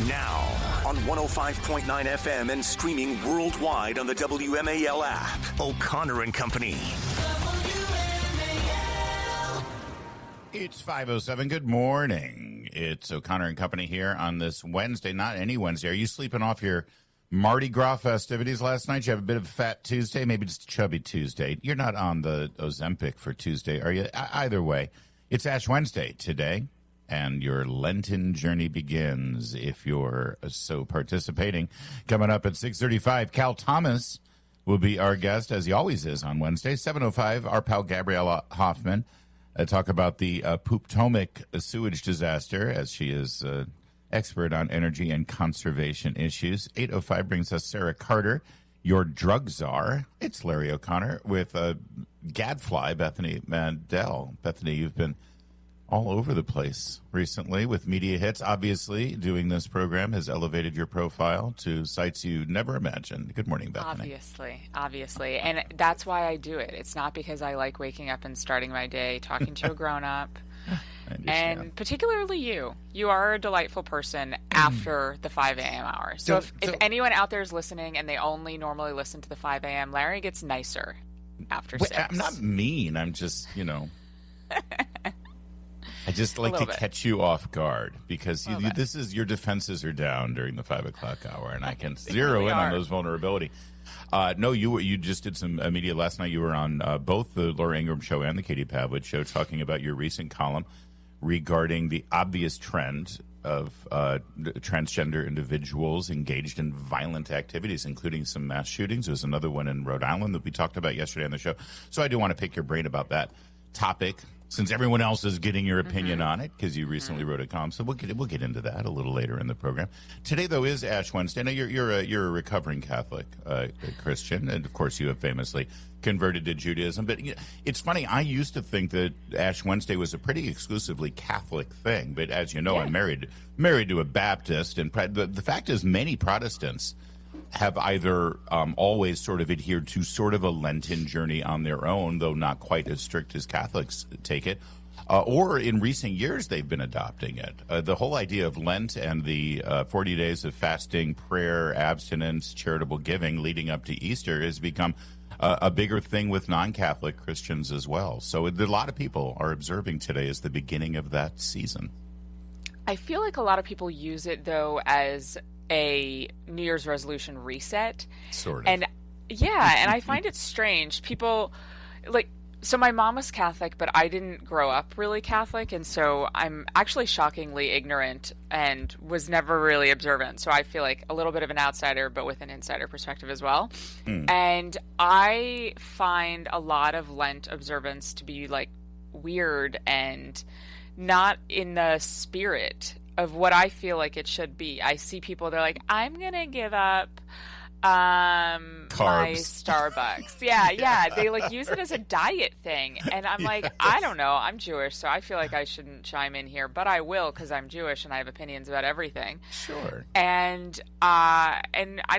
Now, on 105.9 FM and streaming worldwide on the WMAL app. O'Connor and Company. It's 5:07. Good morning. It's O'Connor and Company here on this Wednesday. Not any Wednesday. Are you sleeping off your Mardi Gras festivities last night? You have a bit of Fat Tuesday, maybe just Chubby Tuesday. You're not on the Ozempic for Tuesday, are you? Either way, it's Ash Wednesday today, and your Lenten journey begins if you're so participating. Coming up at 6:35, Cal Thomas will be our guest, as he always is on Wednesday. 7:05, our pal Gabriella Hoffman talk about the Potomac sewage disaster, as she is expert on energy and conservation issues. 8:05 brings us Sarah Carter, your drug czar. It's Larry O'Connor with gadfly Bethany Mandel. Bethany, you've been all over the place recently with media hits. Obviously, doing this program has elevated your profile to sites you never imagined. Good morning, Bethany. Obviously. And that's why I do it. It's not because I like waking up and starting my day talking to a grown-up. And particularly you. You are a delightful person after the 5 a.m. hour. So if anyone out there is listening and they only normally listen to the 5 a.m., Larry gets nicer after 6. I'm not mean. I'm just, I just like to catch you off guard because this is your defenses are down during the 5 o'clock hour, and I can zero in on those vulnerability. No, you just did some media last night. You were on both the Laura Ingraham show and the Katie Pavlich show talking about your recent column regarding the obvious trend of transgender individuals engaged in violent activities, including some mass shootings. There was another one in Rhode Island that we talked about yesterday on the show. So I do want to pick your brain about that topic, since everyone else is getting your opinion on it, because you recently wrote a column. So we'll get into that a little later in the program. Today, though, is Ash Wednesday. Now, you're a recovering Catholic Christian, and of course, you have famously converted to Judaism. But it's funny. I used to think that Ash Wednesday was a pretty exclusively Catholic thing. But as you know, I'm married to a Baptist, and the fact is, many Protestants have either always sort of adhered to sort of a Lenten journey on their own, though not quite as strict as Catholics take it, or in recent years they've been adopting it. The whole idea of Lent and the 40 days of fasting, prayer, abstinence, charitable giving leading up to Easter has become a bigger thing with non-Catholic Christians as well. So a lot of people are observing today as the beginning of that season. I feel like a lot of people use it, though, as a New Year's resolution reset. Sort of. And and I find it strange. People, so my mom was Catholic, but I didn't grow up really Catholic, and so I'm actually shockingly ignorant and was never really observant. So I feel like a little bit of an outsider, but with an insider perspective as well. And I find a lot of Lent observance to be weird and not in the spirit of what I feel like it should be. I see people, they're like, I'm going to give up my Starbucks. Yeah. They use it as a diet thing. And I'm like, I don't know. I'm Jewish, so I feel like I shouldn't chime in here, but I will because I'm Jewish and I have opinions about everything. Sure. And I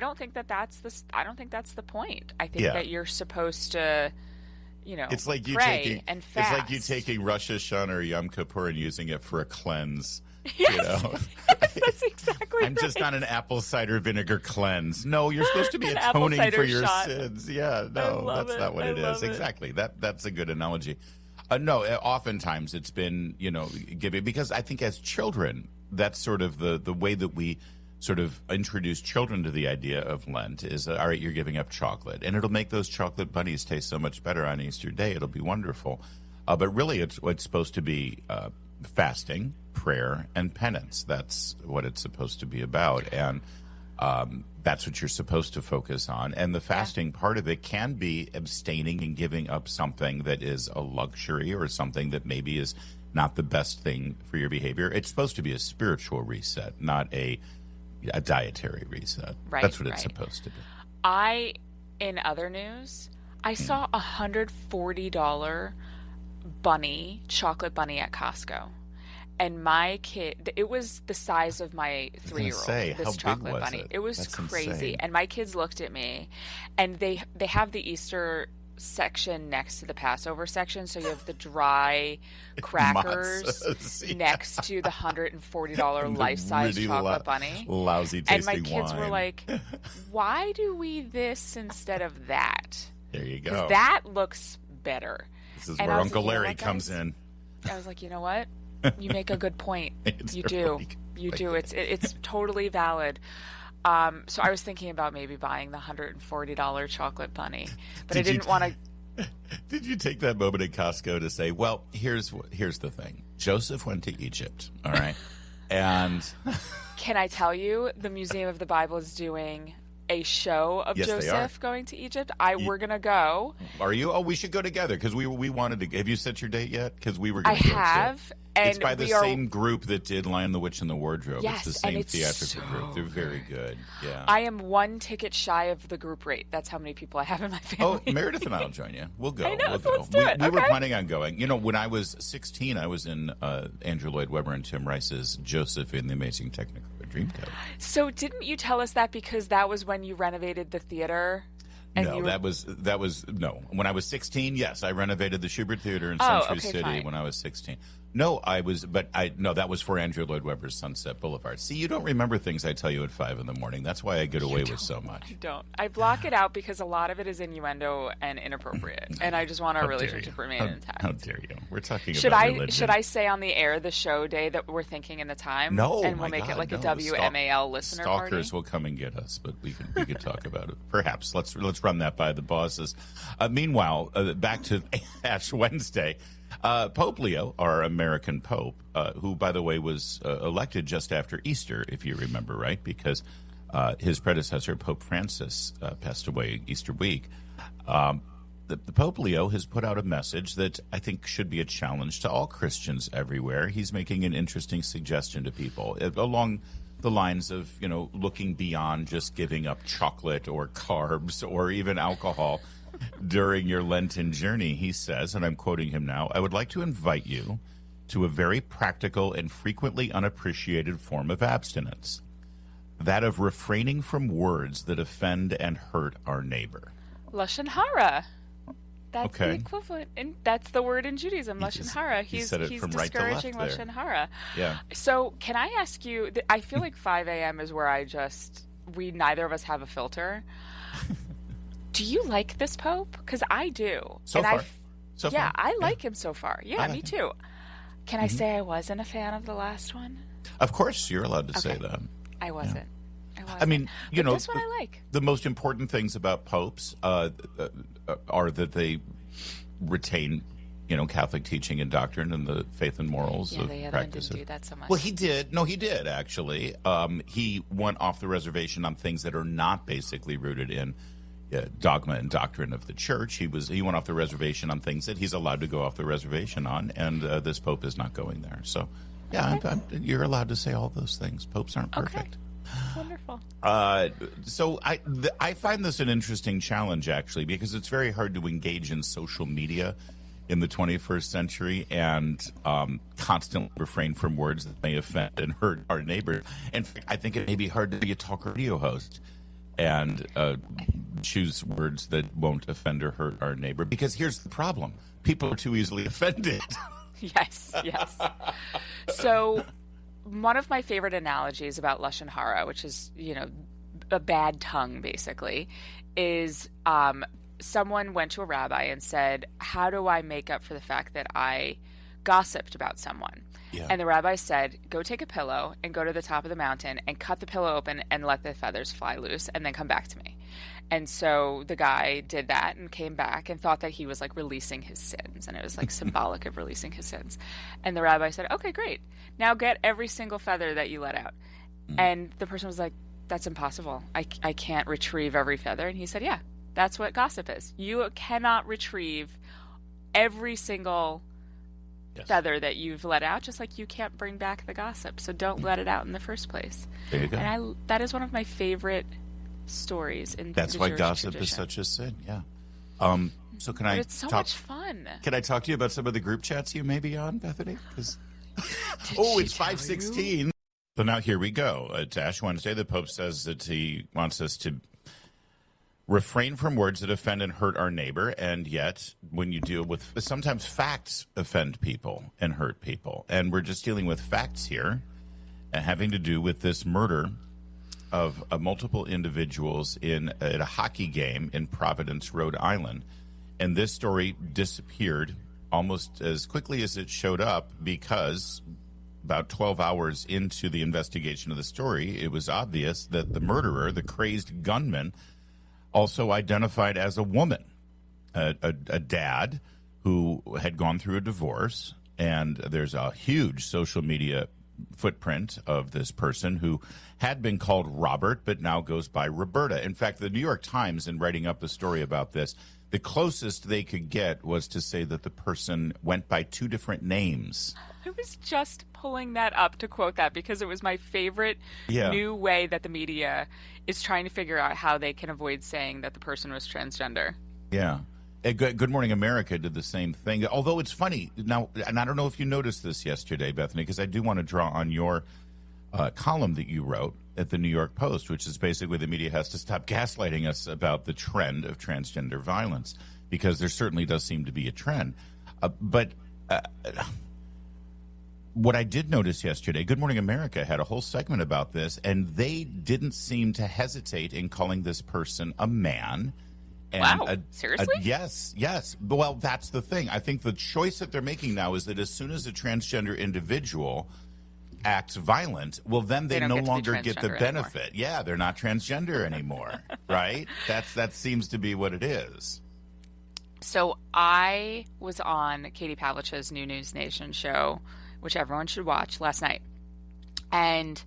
don't think that's the point. I think that you're supposed to it's like you pray and fast. It's like you taking Rosh Hashanah or Yom Kippur and using it for a cleanse. Yes, that's exactly I'm just on an apple cider vinegar cleanse. No, you're supposed to be atoning for your sins. Yeah, no, that's not what it is. Exactly. That's a good analogy. No, oftentimes it's been, given, because I think as children, that's sort of the way that we sort of introduce children to the idea of Lent is, all right, you're giving up chocolate, and it'll make those chocolate bunnies taste so much better on Easter Day. It'll be wonderful. But really, it's supposed to be fasting, prayer, and penance. That's what it's supposed to be about. And that's what you're supposed to focus on. And the fasting part of it can be abstaining and giving up something that is a luxury or something that maybe is not the best thing for your behavior. It's supposed to be a spiritual reset, not a dietary reset. Right, that's what it's supposed to be. In other news, I saw a $140 chocolate bunny at Costco. And my kid, it was the size of my 3-year-old, this chocolate bunny. It was That's crazy. insane. And my kids looked at me, and they have the Easter section next to the Passover section. So you have the dry crackers next to the $140 life-size really chocolate bunny. Lousy tasting wine. And my kids were like, why do we this instead of that? There you go. Because that looks better. This is where Uncle Larry comes in. I was like, you know what? You make a good point. You do. You do. It's totally valid. So I was thinking about maybe buying the $140 chocolate bunny, but I didn't want to. Did you take that moment at Costco to say, well, here's the thing. Joseph went to Egypt, all right? And can I tell you, the Museum of the Bible is doing a show of Joseph going to Egypt. We're going to go. Are you? Oh, we should go together because we wanted to. Have you set your date yet? Because we were going to go. I have. And it's by the same group that did Lion, the Witch, and the Wardrobe. Yes, it's the same it's theatrical group. They're very good. Yeah. I am one ticket shy of the group rate. That's how many people I have in my family. Oh, Meredith and I will join you. We'll go. I know, we'll so go. let's do it. We were planning on going. You know, when I was 16, I was in Andrew Lloyd Webber and Tim Rice's Joseph in the Amazing Technicolor Dreamcoat. So didn't you tell us that because that was when you renovated the theater? No, that was no. When I was 16, yes, I renovated the Schubert Theater in Century City fine. when I was 16. No, that was for Andrew Lloyd Webber's Sunset Boulevard. See, you don't remember things I tell you at 5 a.m. That's why I get away with so much. I don't. I block it out because a lot of it is innuendo and inappropriate, and I just want our relationship to remain intact. How dare you? We're talking about religion. Should I say on the air the show day that we're thinking in the time? No, and we'll make it like a WMAL listener party. Stalkers will come and get us, but we could talk about it. Perhaps let's run that by the bosses. Meanwhile, back to Ash Wednesday. Pope Leo, our American Pope, who, by the way, was elected just after Easter, if you remember, right? Because his predecessor, Pope Francis, passed away Easter week. The Pope Leo has put out a message that I think should be a challenge to all Christians everywhere. He's making an interesting suggestion to people along the lines of, looking beyond just giving up chocolate or carbs or even alcohol during your Lenten journey. He says, and I'm quoting him now, "I would like to invite you to a very practical and frequently unappreciated form of abstinence, that of refraining from words that offend and hurt our neighbor." Lashon hara. That's the equivalent, and that's the word in Judaism, Lashon hara. He's discouraging Lashon hara. Yeah. So can I ask you, I feel like 5 a.m. is where we neither of us have a filter. Do you like this Pope? Because I do. So far. I like him so far. Yeah, me too. Can I say I wasn't a fan of the last one? Of course, you're allowed to say that. I wasn't. Yeah. I mean, this one I like. The most important things about popes are that they retain, Catholic teaching and doctrine and the faith and morals of practice. Didn't do that so much. Well, he did. No, he did, actually. He went off the reservation on things that are not basically rooted in dogma and doctrine of the church. He went off the reservation on things that he's allowed to go off the reservation on, and this pope is not going there. So, yeah, you're allowed to say all those things. Popes aren't perfect. Wonderful. So I find this an interesting challenge, actually, because it's very hard to engage in social media in the 21st century and constantly refrain from words that may offend and hurt our neighbors. In fact, I think it may be hard to be a talk radio host and choose words that won't offend or hurt our neighbor, because here's the problem. People are too easily offended. Yes. So one of my favorite analogies about Lashon hara, which is, a bad tongue, basically, is someone went to a rabbi and said, how do I make up for the fact that I gossiped about someone? Yeah. And the rabbi said, go take a pillow and go to the top of the mountain and cut the pillow open and let the feathers fly loose and then come back to me. And so the guy did that and came back and thought that he was like releasing his sins, and it was like symbolic of releasing his sins. And the rabbi said, okay, great. Now get every single feather that you let out. And the person was like, that's impossible. I can't retrieve every feather. And he said, yeah, that's what gossip is. You cannot retrieve every single feather that you've let out, just like you can't bring back the gossip. So don't let it out in the first place. There you go. And that is one of my favorite stories in that's the why Jewish gossip tradition. is such a sin. So can it's so much fun. Can I talk to you about some of the group chats you may be on, Bethany? It's 5:16. So now here we go. It's Ash Wednesday. The Pope says that he wants us to refrain from words that offend and hurt our neighbor, and yet when you deal with, sometimes facts offend people and hurt people, and we're just dealing with facts here, having to do with this murder of multiple individuals at a hockey game in Providence, Rhode Island. And this story disappeared almost as quickly as it showed up, because about 12 hours into the investigation of the story, it was obvious that the murderer, the crazed gunman, also identified as a woman, a dad who had gone through a divorce. And there's a huge social media footprint of this person who had been called Robert, but now goes by Roberta. In fact, the New York Times, in writing up the story about this, the closest they could get was to say that the person went by two different names. I was just pulling that up to quote that because it was my favorite new way that the media is trying to figure out how they can avoid saying that the person was transgender. Yeah. Good Morning America did the same thing. Although it's funny now, and I don't know if you noticed this yesterday, Bethany, because I do want to draw on your column that you wrote at the New York Post, which is basically the media has to stop gaslighting us about the trend of transgender violence, because there certainly does seem to be a trend. But what I did notice yesterday, Good Morning America had a whole segment about this, and they didn't seem to hesitate in calling this person a man. And wow, seriously? Yes. Well, that's the thing. I think the choice that they're making now is that as soon as a transgender individual acts violent, well, then they no longer get the benefit. Anymore. Yeah, they're not transgender anymore, right? That seems to be what it is. So I was on Katie Pavlich's New News Nation show, which everyone should watch, last night. And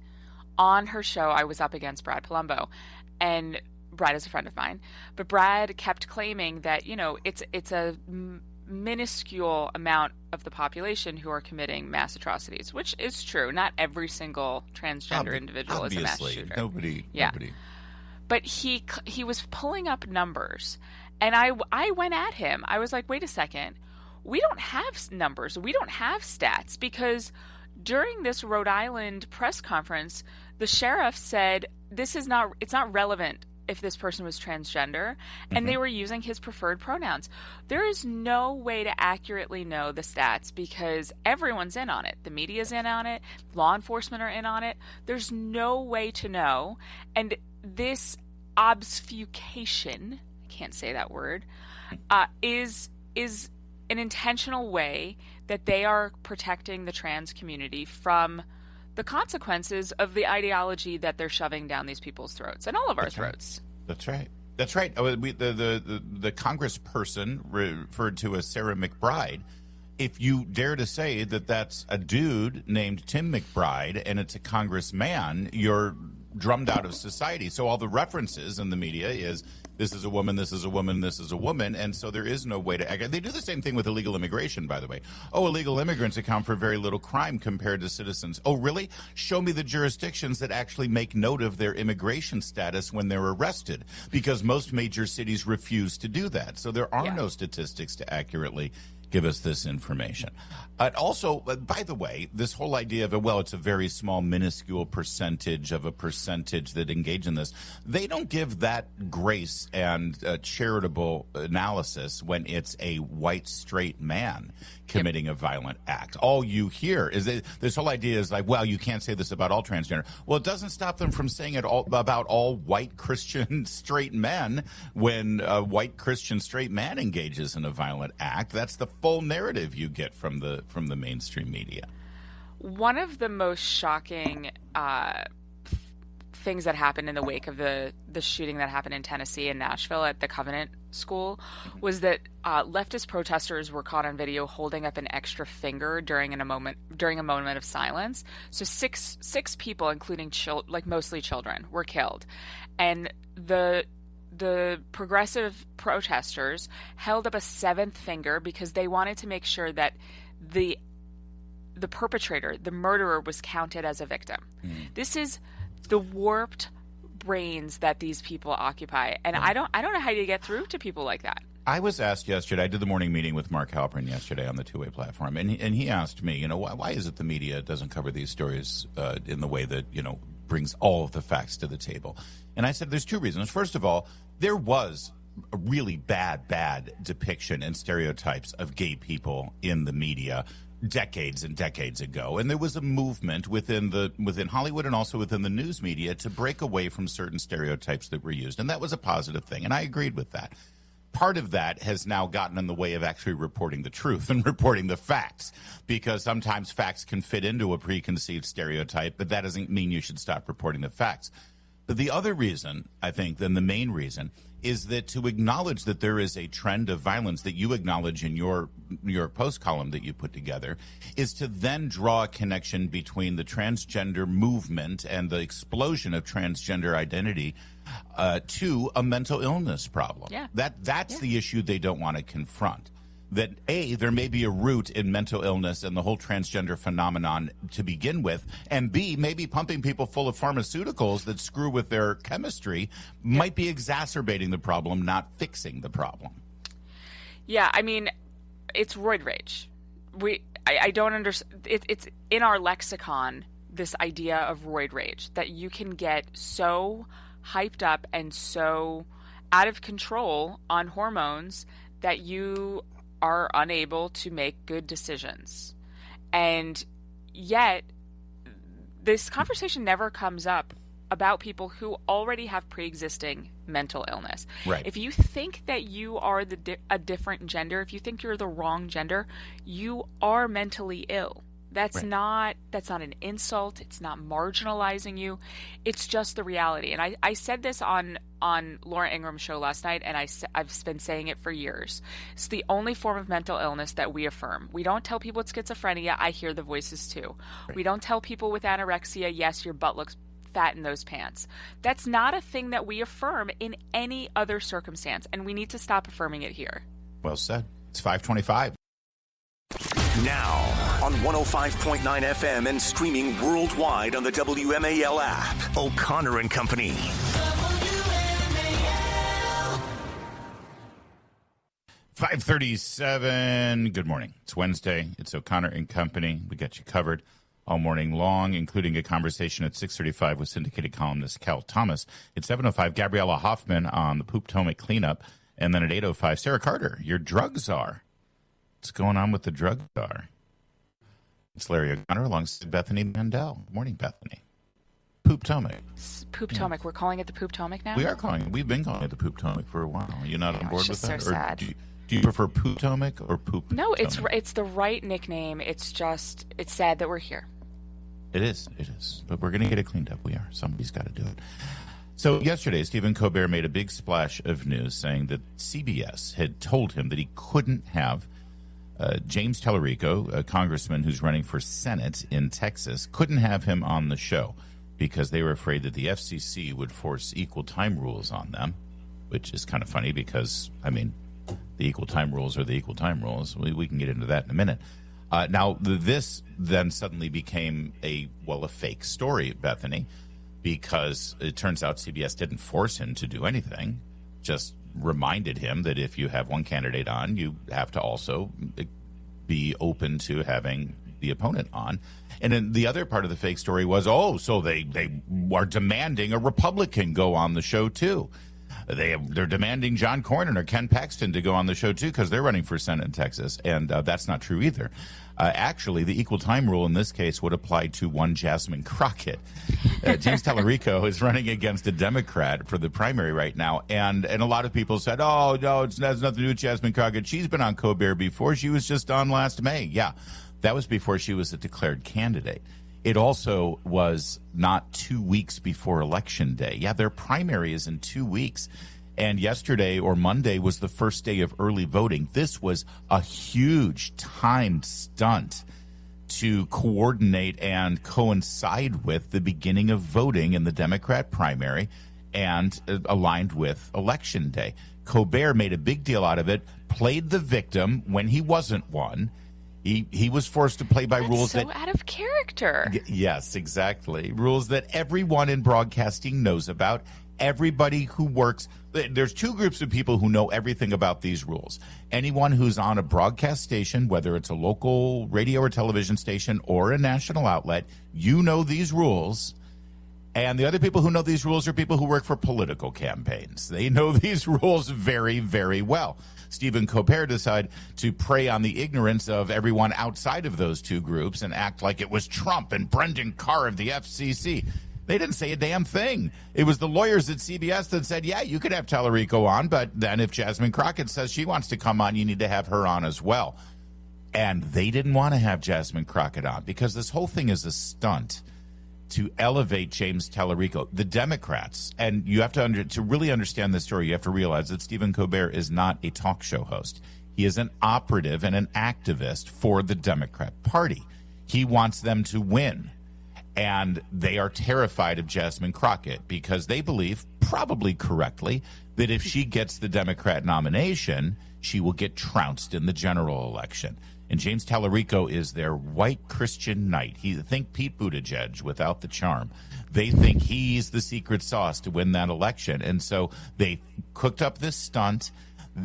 on her show, I was up against Brad Palumbo. And Brad is a friend of mine, but Brad kept claiming that, you know, it's a minuscule amount of the population who are committing mass atrocities, which is true. Not every single transgender individual is a mass shooter. Nobody. But he was pulling up numbers, and I went at him. I was like, wait a second, we don't have numbers, we don't have stats, because during this Rhode Island press conference, the sheriff said it's not relevant if this person was transgender, and they were using his preferred pronouns. There is no way to accurately know the stats because everyone's in on it. The media's in on it. Law enforcement are in on it. There's no way to know. And this obfuscation, I can't say that word, is an intentional way that they are protecting the trans community from the consequences of the ideology that they're shoving down these people's throats and all of our throats. That's right. The congressperson referred to as Sarah McBride. If you dare to say that that's a dude named Tim McBride and it's a congressman, you're drummed out of society. So all the references in the media is this is a woman, this is a woman, this is a woman, and so there is no way to act. They do the same thing with illegal immigration, by the way. Oh, illegal immigrants account for very little crime compared to citizens. Oh, really? Show me the jurisdictions that actually make note of their immigration status when they're arrested, because most major cities refuse to do that. So there are no statistics to accurately give us this information. Also, by the way, this whole idea of, it's a very small, minuscule percentage of a percentage that engage in this, they don't give that grace and charitable analysis when it's a white, straight man committing a violent act. All you hear is this whole idea is like, you can't say this about all transgender. Well, it doesn't stop them from saying it all about all white Christian straight men when a white Christian straight man engages in a violent act. That's the full narrative you get from the mainstream media. One of the most shocking things that happened in the wake of the shooting that happened in Tennessee and Nashville at the Covenant School was that leftist protesters were caught on video holding up an extra finger during a moment of silence. So six people, including mostly children, were killed, and the progressive protesters held up a seventh finger because they wanted to make sure that the perpetrator, the murderer, was counted as a victim. This is the warped brains that these people occupy, and I don't know how you get through to people like that. I was asked yesterday, I did the morning meeting with Mark Halperin yesterday on the two-way platform, and he asked me, why is it the media doesn't cover these stories in the way that, brings all of the facts to the table. And I said there's two reasons. First of all, there was a really bad depiction and stereotypes of gay people in the media decades and decades ago, and there was a movement within Hollywood and also within the news media to break away from certain stereotypes that were used, and that was a positive thing, and I agreed with that. Part of that has now gotten in the way of actually reporting the truth and reporting the facts, because sometimes facts can fit into a preconceived stereotype, but that doesn't mean you should stop reporting the facts. But the other reason, I think, then the main reason, is that to acknowledge that there is a trend of violence that you acknowledge in your post column that you put together, is to then draw a connection between the transgender movement and the explosion of transgender identity to a mental illness problem. Yeah. That's the issue they don't want to confront. That A, there may be a root in mental illness and the whole transgender phenomenon to begin with, and B, maybe pumping people full of pharmaceuticals that screw with their chemistry might be exacerbating the problem, not fixing the problem. Yeah, I mean, it's roid rage. I don't understand. It's in our lexicon, this idea of roid rage, that you can get so hyped up and so out of control on hormones that you are unable to make good decisions. And yet, this conversation never comes up about people who already have pre-existing mental illness. Right. If you think that you are a different gender, if you think you're the wrong gender, you are mentally ill. That's not an insult. It's not marginalizing you. It's just the reality. And I said this on Laura Ingram's show last night, and I've been saying it for years. It's the only form of mental illness that we affirm. We don't tell people with schizophrenia, I hear the voices too. Right. We don't tell people with anorexia, yes, your butt looks fat in those pants. That's not a thing that we affirm in any other circumstance, and we need to stop affirming it here. Well said. It's 5:25. Now, on 105.9 FM and streaming worldwide on the WMAL app, O'Connor and Company. WMAL. 5:37. Good morning. It's Wednesday. It's O'Connor and Company. We got you covered all morning long, including a conversation at 6:35 with syndicated columnist Cal Thomas. At 7:05, Gabriella Hoffman on the Poop-Tomic cleanup. And then at 8:05, Sarah Carter, your drug czar. What's going on with the drug czar? It's Larry O'Connor alongside Bethany Mandel. Good morning, Bethany. Poop-Tomic. Poop-Tomic. Yeah. We're calling it the Poop-Tomic now? We are calling it. We've been calling it the Poop-Tomic for a while. Are you not on board with that? It's so sad. Do you prefer Poop-Tomic or Poop? No, it's the right nickname. It's sad that we're here. It is. But we're going to get it cleaned up. We are. Somebody's got to do it. So yesterday, Stephen Colbert made a big splash of news saying that CBS had told him that he couldn't have James Tallarico, a congressman who's running for Senate in Texas, couldn't have him on the show because they were afraid that the FCC would force equal time rules on them, which is kind of funny because, I mean, the equal time rules are the equal time rules. We can get into that in a minute. Now, this then suddenly became a fake story, Bethany, because it turns out CBS didn't force him to do anything, just reminded him that if you have one candidate on, you have to also be open to having the opponent on. And then the other part of the fake story was, so they are demanding a Republican go on the show too. They're demanding John Cornyn or Ken Paxton to go on the show too because they're running for Senate in Texas, and that's not true either. Actually, the equal time rule in this case would apply to one Jasmine Crockett. James Tallarico is running against a Democrat for the primary right now, and a lot of people said, no, it has nothing to do with Jasmine Crockett. She's been on Colbert before. She was just on last May. Yeah, that was before she was a declared candidate. It also was not 2 weeks before Election Day. Yeah, their primary is in 2 weeks. And yesterday or Monday was the first day of early voting. This was a huge timed stunt to coordinate and coincide with the beginning of voting in the Democrat primary and aligned with Election Day. Colbert made a big deal out of it, played the victim when he wasn't one. He was forced to play by rules that out of character. Yes, exactly. Rules that everyone in broadcasting knows about. Everybody who works, there's two groups of people who know everything about these rules. Anyone who's on a broadcast station, whether it's a local radio or television station or a national outlet, you know these rules. And the other people who know these rules are people who work for political campaigns. They know these rules very, very well. Stephen Colbert decided to prey on the ignorance of everyone outside of those two groups and act like it was Trump and Brendan Carr of the FCC. They didn't say a damn thing. It was the lawyers at CBS that said, yeah, you could have Tallarico on, but then if Jasmine Crockett says she wants to come on, you need to have her on as well. And they didn't want to have Jasmine Crockett on because this whole thing is a stunt to elevate James Tallarico. The Democrats, and you have to really understand this story, you have to realize that Stephen Colbert is not a talk show host. He is an operative and an activist for the Democrat Party. He wants them to win. And they are terrified of Jasmine Crockett because they believe, probably correctly, that if she gets the Democrat nomination, she will get trounced in the general election. And James Tallarico is their white Christian knight. He think Pete Buttigieg without the charm. They think he's the secret sauce to win that election. And so they cooked up this stunt.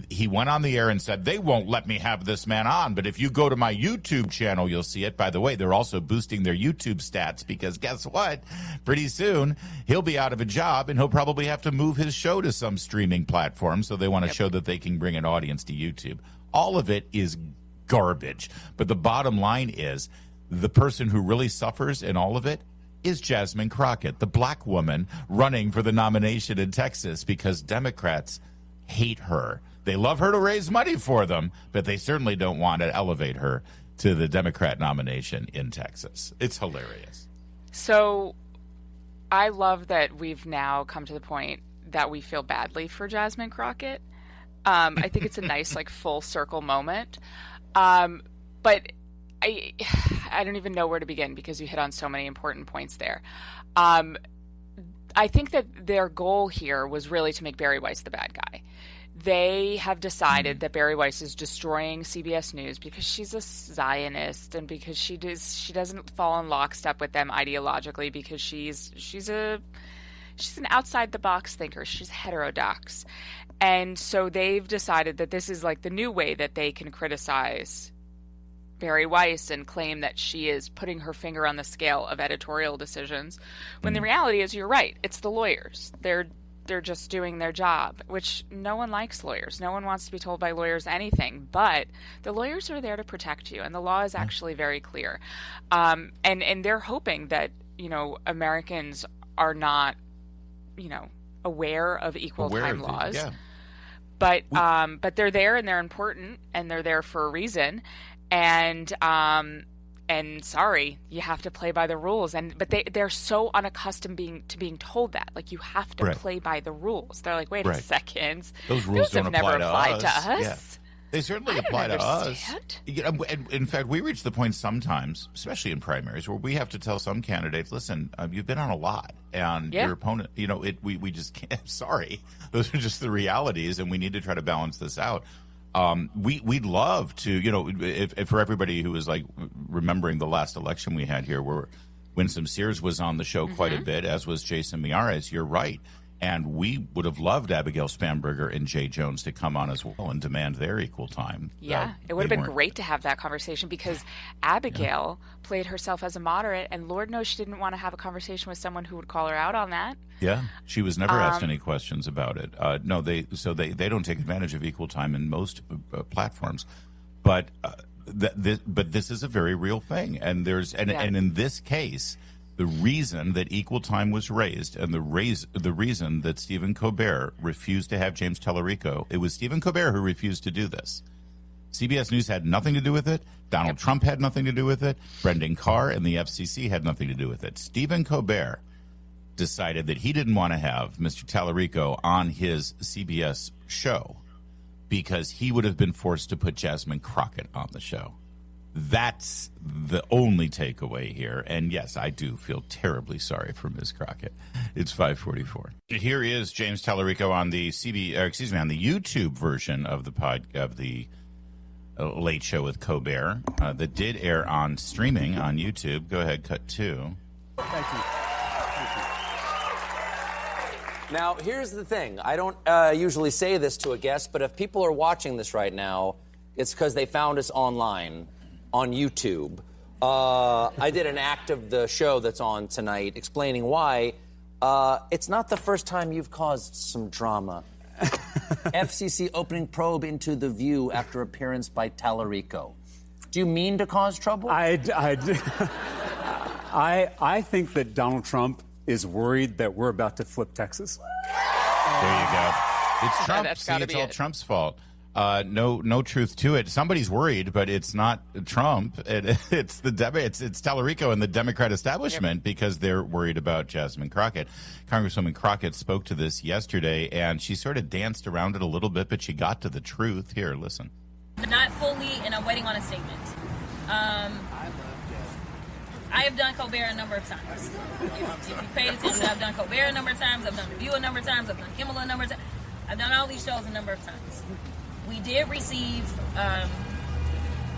He went on the air and said, they won't let me have this man on, but if you go to my YouTube channel, you'll see it. By the way, they're also boosting their YouTube stats because guess what? Pretty soon, he'll be out of a job and he'll probably have to move his show to some streaming platform. So they want to show that they can bring an audience to YouTube. All of it is garbage. But the bottom line is the person who really suffers in all of it is Jasmine Crockett, the black woman running for the nomination in Texas because Democrats hate her. They love her to raise money for them, but they certainly don't want to elevate her to the Democrat nomination in Texas. It's hilarious. So I love that we've now come to the point that we feel badly for Jasmine Crockett. I think it's a nice, full circle moment. But I don't even know where to begin because you hit on so many important points there. I think that their goal here was really to make Bari Weiss the bad guy. They have decided that Bari Weiss is destroying CBS News because she's a Zionist and because she doesn't fall in lockstep with them ideologically because she's an outside the box thinker. She's heterodox. And so they've decided that this is the new way that they can criticize Bari Weiss and claim that she is putting her finger on the scale of editorial decisions, when the reality is, you're right, it's the lawyers. They're just doing their job, which no one likes lawyers. No one wants to be told by lawyers anything, but the lawyers are there to protect you, and the law is actually very clear. And they're hoping that, Americans are not, aware of equal time laws. Yeah. But they're there and they're important and they're there for a reason. And sorry, you have to play by the rules. But they're so unaccustomed to being told that. You have to play by the rules. They're like, wait a second. Those rules don't have never applied to us. Yeah. They certainly apply to us. In fact, we reach the point sometimes, especially in primaries, where we have to tell some candidates, listen, you've been on a lot, and your opponent, we just can't. Sorry. Those are just the realities, and we need to try to balance this out. We'd love to, if for everybody who is remembering the last election we had here, where Winsome Sears was on the show quite a bit, as was Jason Miyares, you're right. And we would have loved Abigail Spanberger and Jay Jones to come on as well and demand their equal time. Yeah, it would have been great to have that conversation because Abigail played herself as a moderate, and Lord knows she didn't want to have a conversation with someone who would call her out on that. Yeah, she was never asked any questions about it. No, they don't take advantage of equal time in most platforms, but this is a very real thing, and and in this case, the reason that equal time was raised and the reason that Stephen Colbert refused to have James Tallarico, it was Stephen Colbert who refused to do this. CBS News had nothing to do with it. Donald Trump had nothing to do with it. Brendan Carr and the FCC had nothing to do with it. Stephen Colbert decided that he didn't want to have Mr. Tallarico on his CBS show because he would have been forced to put Jasmine Crockett on the show. That's the only takeaway here. And yes, I do feel terribly sorry for Ms. Crockett. It's 5:44. Here is James Tallarico on the on the YouTube version of the Late Show with Colbert that did air on streaming on YouTube. Go ahead, cut 2. Thank you. Now, here's the thing. I don't usually say this to a guest, but if people are watching this right now, it's because they found us online on YouTube. I did an act of the show that's on tonight explaining why It's not the first time you've caused some drama. FCC opening probe into The View after appearance by Tallarico. Do you mean to cause trouble? I think that Donald Trump is worried that we're about to flip Texas. There you go. It's Trump. That's See, it's all Trump's fault. No truth to it. Somebody's worried, but it's not Trump. It's Tallarico and the Democrat establishment because they're worried about Jasmine Crockett. Congresswoman Crockett spoke to this yesterday, and she sort of danced around it a little bit, but she got to the truth. Here, listen. Not fully, and I'm waiting on a statement. I have done Colbert a number of times. If you paid attention, I've done Colbert a number of times. I've done The View a number of times. I've done Kimmel a number of times. I've done all these shows a number of times. We did receive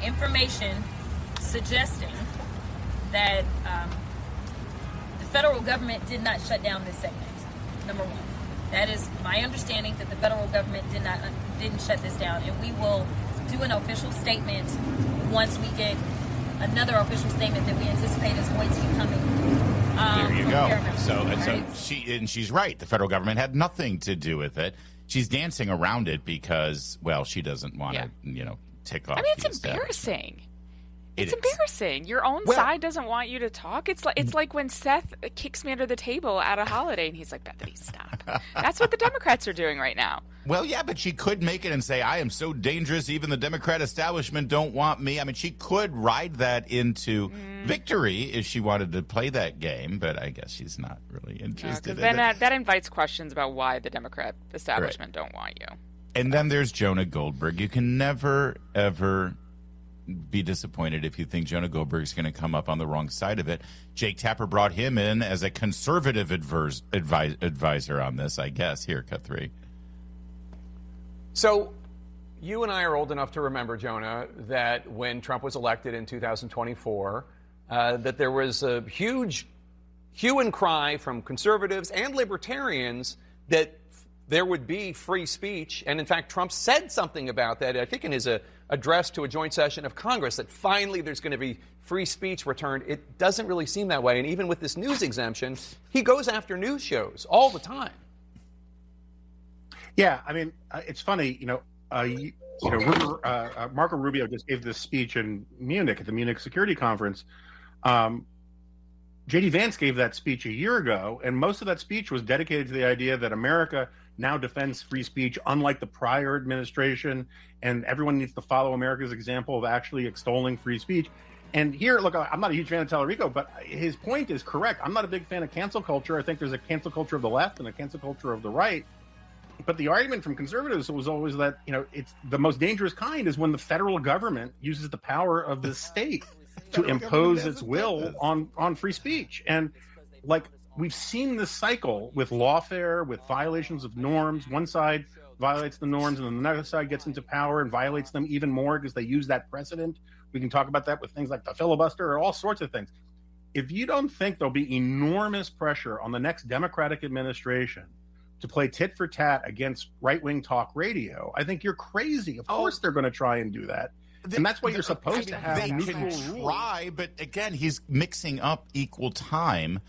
information suggesting that the federal government did not shut down this segment, number one. That is my understanding, that the federal government didn't shut this down. And we will do an official statement once we get another official statement that we anticipate is going to be coming. There you go. Paramount. She's right. The federal government had nothing to do with it. She's dancing around it because, well, she doesn't want to, tick off. I mean, it's embarrassing. It's embarrassing. Your own side doesn't want you to talk. It's like when Seth kicks me under the table at a holiday, and he's like, "Bethany, stop." That's what the Democrats are doing right now. Well, yeah, but she could make it and say, "I am so dangerous, even the Democrat establishment don't want me." I mean, she could ride that into victory if she wanted to play that game, but I guess she's not really interested in it. That invites questions about why the Democrat establishment don't want you. And then there's Jonah Goldberg. You can never, ever be disappointed if you think Jonah Goldberg's going to come up on the wrong side of it. Jake Tapper brought him in as a conservative advisor on this, I guess. Here, cut 3. So you and I are old enough to remember, Jonah, that when Trump was elected in 2024, that there was a huge hue and cry from conservatives and libertarians that there would be free speech. And in fact, Trump said something about that, I think in his address to a joint session of Congress, that finally there's going to be free speech returned. It doesn't really seem that way. And even with this news exemption, he goes after news shows all the time. Yeah, I mean, it's funny, Marco Rubio just gave this speech in Munich at the Munich Security Conference. J.D. Vance gave that speech a year ago, and most of that speech was dedicated to the idea that America now defends free speech, unlike the prior administration, and everyone needs to follow America's example of actually extolling free speech. And here, look, I'm not a huge fan of Tallarico, but his point is correct. I'm not a big fan of cancel culture. I think there's a cancel culture of the left and a cancel culture of the right. But the argument from conservatives was always that, it's the most dangerous kind is when the federal government uses the power of the state to impose its will on free speech. And we've seen this cycle with lawfare, with violations of norms. One side violates the norms and then another side gets into power and violates them even more because they use that precedent. We can talk about that with things like the filibuster or all sorts of things. If you don't think there'll be enormous pressure on the next Democratic administration to play tit for tat against right-wing talk radio, I think you're crazy. Of course they're going to try and do that. And that's why you're supposed to have neutral rules. They can try, but again, he's mixing up equal time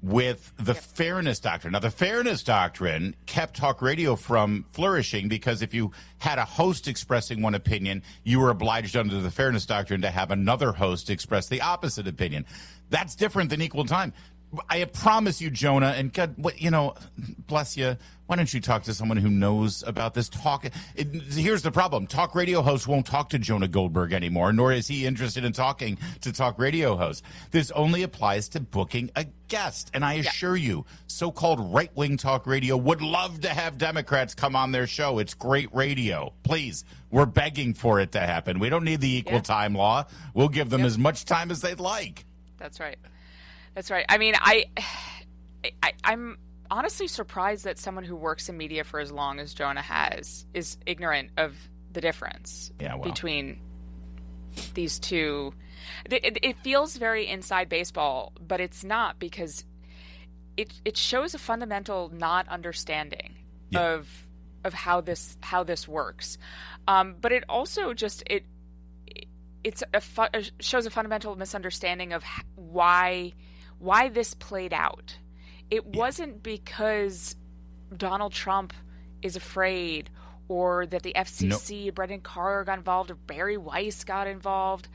with the fairness doctrine. Now, the fairness doctrine kept talk radio from flourishing because if you had a host expressing one opinion, you were obliged under the fairness doctrine to have another host express the opposite opinion. That's different than equal time. I promise you, Jonah, and God, bless you. Why don't you talk to someone who knows about this? Here's the problem. Talk radio hosts won't talk to Jonah Goldberg anymore, nor is he interested in talking to talk radio hosts. This only applies to booking a guest. And I assure you, so-called right-wing talk radio would love to have Democrats come on their show. It's great radio. Please, we're begging for it to happen. We don't need the equal time law. We'll give them as much time as they'd like. That's right. That's right. I mean, I'm honestly surprised that someone who works in media for as long as Jonah has is ignorant of the difference between these two. It feels very inside baseball, but it's not, because it shows a fundamental not understanding of how this works. But it also just it shows a fundamental misunderstanding of why this played out it wasn't because Donald Trump is afraid, or that the FCC, Brendan Carr got involved, or Barry Weiss got involved.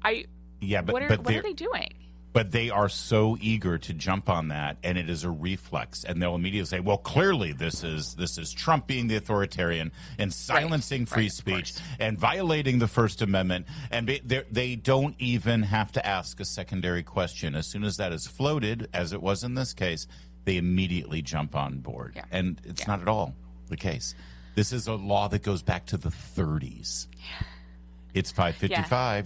What are they doing? But they are so eager to jump on that, and it is a reflex. And they'll immediately say, well, clearly this is Trump being the authoritarian and silencing free speech and violating the First Amendment. And they don't even have to ask a secondary question. As soon as that is floated, as it was in this case, they immediately jump on board. Yeah. And it's not at all the case. This is a law that goes back to the 30s. It's 5:55.